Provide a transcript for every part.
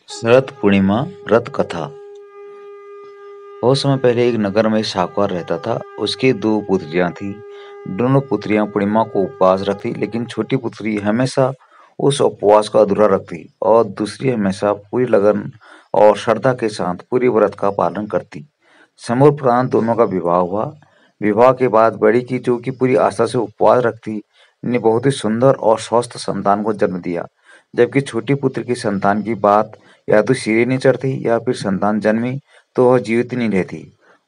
शरद पूर्णिमा व्रत कथा। बहुत समय पहले एक नगर में साहूकार रहता था। उसकी दो पुत्रियां थीं। दोनों पुत्रियां पूर्णिमा को उपवास रखती, लेकिन छोटी पुत्री हमेशा उस उपवास को अधूरा रखती और दूसरी हमेशा पूरी लगन और श्रद्धा के साथ पूरी व्रत का पालन करती। समय उपरांत दोनों का विवाह हुआ। विवाह के बाद बड़ी की, जो कि पूरी आस्था से उपवास रखती, ने बहुत ही सुंदर और स्वस्थ संतान को जन्म दिया। जबकि छोटी पुत्र की संतान की बात या तो सिरे नहीं चढ़ती या फिर संतान जन्मी तो वह जीवित नहीं रहती।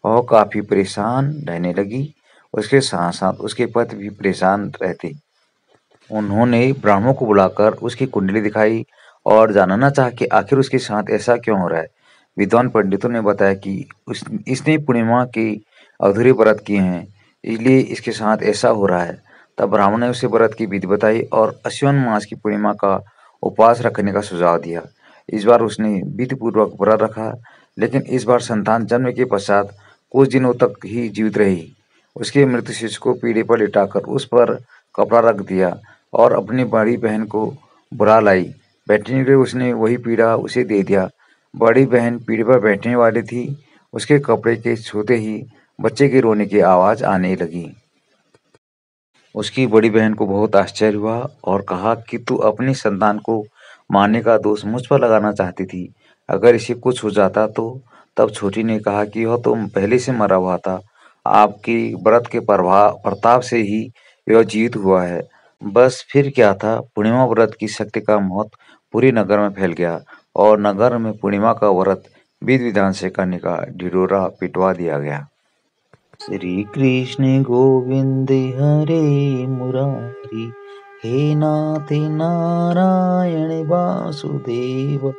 वह काफी परेशान रहने लगी। उसके साथ साथ उसके पति भी परेशान रहते। उन्होंने ब्राह्मणों को बुलाकर उसकी कुंडली दिखाई और जानना चाहा कि आखिर उसके साथ ऐसा क्यों हो रहा है। विद्वान पंडितों ने बताया कि इसने पूर्णिमा के अधूरे व्रत किए हैं, इसलिए इसके साथ ऐसा हो रहा है। तब ब्राह्मण ने उसे व्रत की विधि बताई और अश्विन मास की पूर्णिमा का उपवास रखने का सुझाव दिया। इस बार उसने विधि पूर्वक व्रत रखा, लेकिन इस बार संतान जन्म के पश्चात कुछ दिनों तक ही जीवित रही। उसके मृत शिशु को पीढ़े पर लिटाकर उस पर कपड़ा रख दिया और अपनी बड़ी बहन को बुला लाई। बैठने के लिए उसने वही पीढ़ा उसे दे दिया। बड़ी बहन पीढ़े पर बैठने वाली थी। उसके कपड़े के छूते ही बच्चे के रोने की आवाज आने लगी। उसकी बड़ी बहन को बहुत आश्चर्य हुआ और कहा कि तू अपनी संतान को मारने का दोष मुझ पर लगाना चाहती थी। अगर इसे कुछ हो जाता तो? तब छोटी ने कहा कि यह तो पहले से मरा हुआ था। आपकी व्रत के प्रताप से ही यह जीवित हुआ है। बस फिर क्या था, पूर्णिमा व्रत की शक्ति का महत्व पूरे नगर में फैल गया और नगर में पूर्णिमा का व्रत विधि विधान से करने का ढिढोरा पिटवा दिया गया। श्री कृष्ण गोविंद हरे मुरारी, हे नाथ नारायण वासुदेव